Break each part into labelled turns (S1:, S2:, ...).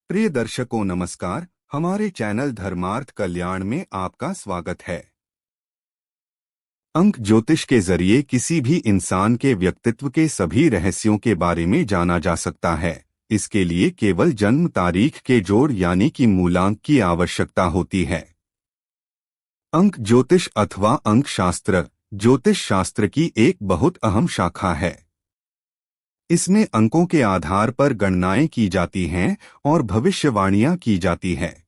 S1: प्रिय दर्शकों नमस्कार। हमारे चैनल धर्मार्थ कल्याण में आपका स्वागत है। अंक ज्योतिष के जरिए किसी भी इंसान के व्यक्तित्व के सभी रहस्यों के बारे में जाना जा सकता है। इसके लिए केवल जन्म तारीख के जोड़ यानी कि मूलांक की आवश्यकता होती है। अंक ज्योतिष अथवा अंक शास्त्र ज्योतिष शास्त्र की एक बहुत अहम शाखा है। इसमें अंकों के आधार पर गणनाएं की जाती हैं और भविष्यवाणियां की जाती है।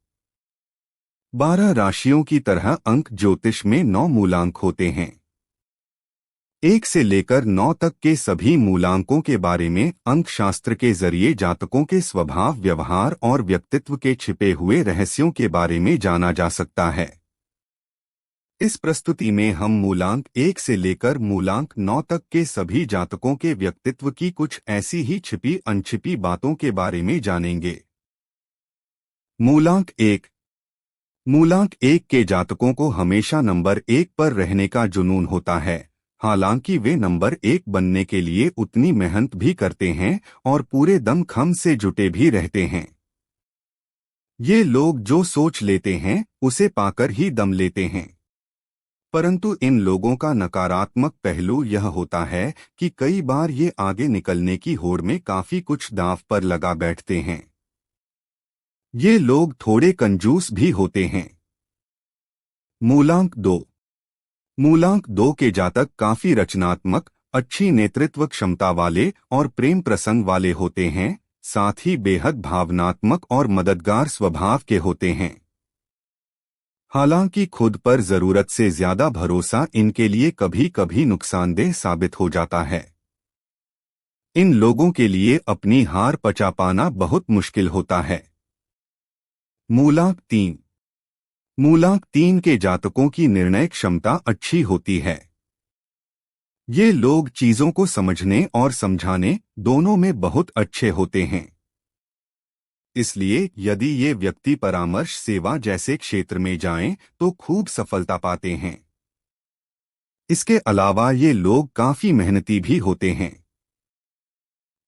S1: 12 राशियों की तरह अंक ज्योतिष में 9 मूलांक होते हैं। 1 से लेकर 9 तक के सभी मूलांकों के बारे में अंक शास्त्र के जरिए जातकों के स्वभाव, व्यवहार और व्यक्तित्व के छिपे हुए रहस्यों के बारे में जाना जा सकता है। इस प्रस्तुति में हम मूलांक 1 से लेकर मूलांक 9 तक के सभी जातकों के व्यक्तित्व की कुछ ऐसी ही छिपी अनछिपी बातों के बारे में जानेंगे। मूलांक 1। मूलांक 1 के जातकों को हमेशा नंबर 1 पर रहने का जुनून होता है। हालांकि वे नंबर 1 बनने के लिए उतनी मेहनत भी करते हैं और पूरे दम खम से जुटे भी रहते हैं। ये लोग जो सोच लेते हैं उसे पाकर ही दम लेते हैं। परंतु इन लोगों का नकारात्मक पहलू यह होता है कि कई बार ये आगे निकलने की होड़ में काफी कुछ दांव पर लगा बैठते हैं। ये लोग थोड़े कंजूस भी होते हैं। मूलांक 2। मूलांक 2 के जातक काफी रचनात्मक, अच्छी नेतृत्व क्षमता वाले और प्रेम प्रसंग वाले होते हैं, साथ ही बेहद भावनात्मक और मददगार स्वभाव के होते हैं। हालांकि खुद पर जरूरत से ज्यादा भरोसा इनके लिए कभी कभी नुकसानदेह साबित हो जाता है। इन लोगों के लिए अपनी हार पचा पाना बहुत मुश्किल होता है। मूलांक 3। मूलांक 3 के जातकों की निर्णय क्षमता अच्छी होती है। ये लोग चीजों को समझने और समझाने दोनों में बहुत अच्छे होते हैं। इसलिए यदि ये व्यक्ति परामर्श सेवा जैसे क्षेत्र में जाएं तो खूब सफलता पाते हैं। इसके अलावा ये लोग काफी मेहनती भी होते हैं।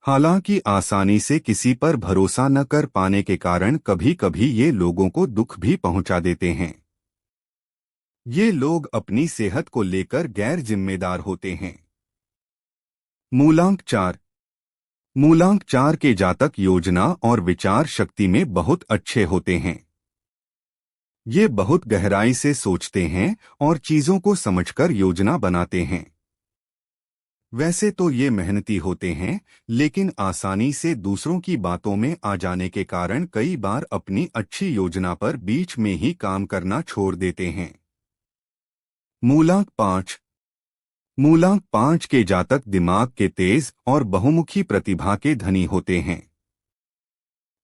S1: हालांकि आसानी से किसी पर भरोसा न कर पाने के कारण कभी कभी ये लोगों को दुख भी पहुंचा देते हैं। ये लोग अपनी सेहत को लेकर गैर जिम्मेदार होते हैं। मूलांक 4। मूलांक 4 के जातक योजना और विचार शक्ति में बहुत अच्छे होते हैं। ये बहुत गहराई से सोचते हैं और चीजों को समझकर योजना बनाते हैं। वैसे तो ये मेहनती होते हैं, लेकिन आसानी से दूसरों की बातों में आ जाने के कारण कई बार अपनी अच्छी योजना पर बीच में ही काम करना छोड़ देते हैं। मूलांक 5। मूलांक 5 के जातक दिमाग के तेज और बहुमुखी प्रतिभा के धनी होते हैं।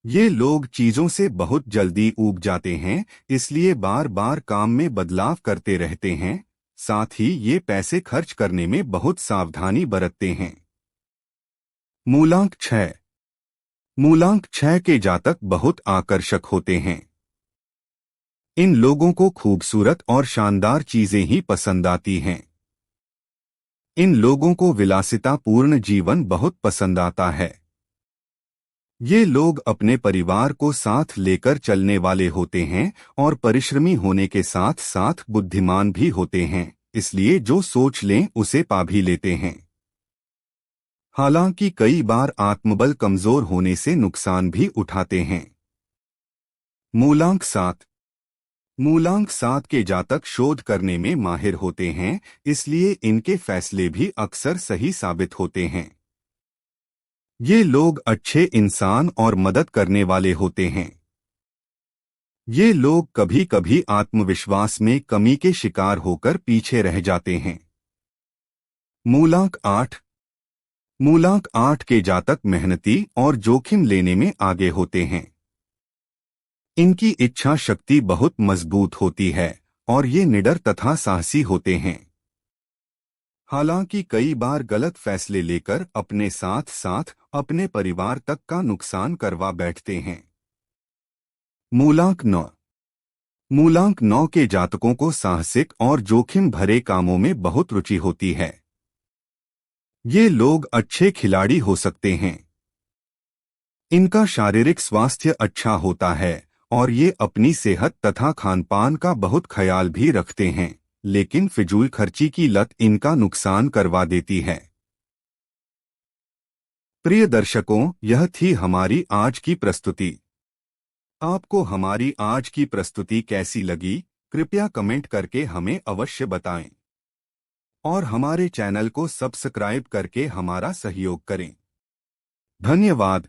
S1: ये लोग चीजों से बहुत जल्दी ऊब जाते हैं, इसलिए बार बार काम में बदलाव करते रहते हैं। साथ ही ये पैसे खर्च करने में बहुत सावधानी बरतते हैं। मूलांक 6। मूलांक 6 के जातक बहुत आकर्षक होते हैं। इन लोगों को खूबसूरत और शानदार चीजें ही पसंद आती हैं। इन लोगों को विलासितापूर्ण जीवन बहुत पसंद आता है। ये लोग अपने परिवार को साथ लेकर चलने वाले होते हैं और परिश्रमी होने के साथ साथ बुद्धिमान भी होते हैं, इसलिए जो सोच लें उसे पा भी लेते हैं। हालांकि कई बार आत्मबल कमजोर होने से नुकसान भी उठाते हैं। मूलांक 7। मूलांक 7 के जातक शोध करने में माहिर होते हैं, इसलिए इनके फैसले भी अक्सर सही साबित होते हैं। ये लोग अच्छे इंसान और मदद करने वाले होते हैं। ये लोग कभी कभी आत्मविश्वास में कमी के शिकार होकर पीछे रह जाते हैं। मूलांक 8। मूलांक 8 के जातक मेहनती और जोखिम लेने में आगे होते हैं। इनकी इच्छा शक्ति बहुत मजबूत होती है और ये निडर तथा साहसी होते हैं। हालांकि कई बार गलत फैसले लेकर अपने साथ साथ अपने परिवार तक का नुकसान करवा बैठते हैं। मूलांक 9। मूलांक 9 के जातकों को साहसिक और जोखिम भरे कामों में बहुत रुचि होती है। ये लोग अच्छे खिलाड़ी हो सकते हैं। इनका शारीरिक स्वास्थ्य अच्छा होता है और ये अपनी सेहत तथा खानपान का बहुत ख्याल भी रखते हैं, लेकिन फिजूल खर्ची की लत इनका नुकसान करवा देती है। प्रिय दर्शकों, यह थी हमारी आज की प्रस्तुति। आपको हमारी आज की प्रस्तुति कैसी लगी, कृपया कमेंट करके हमें अवश्य बताएं और हमारे चैनल को सब्सक्राइब करके हमारा सहयोग करें। धन्यवाद।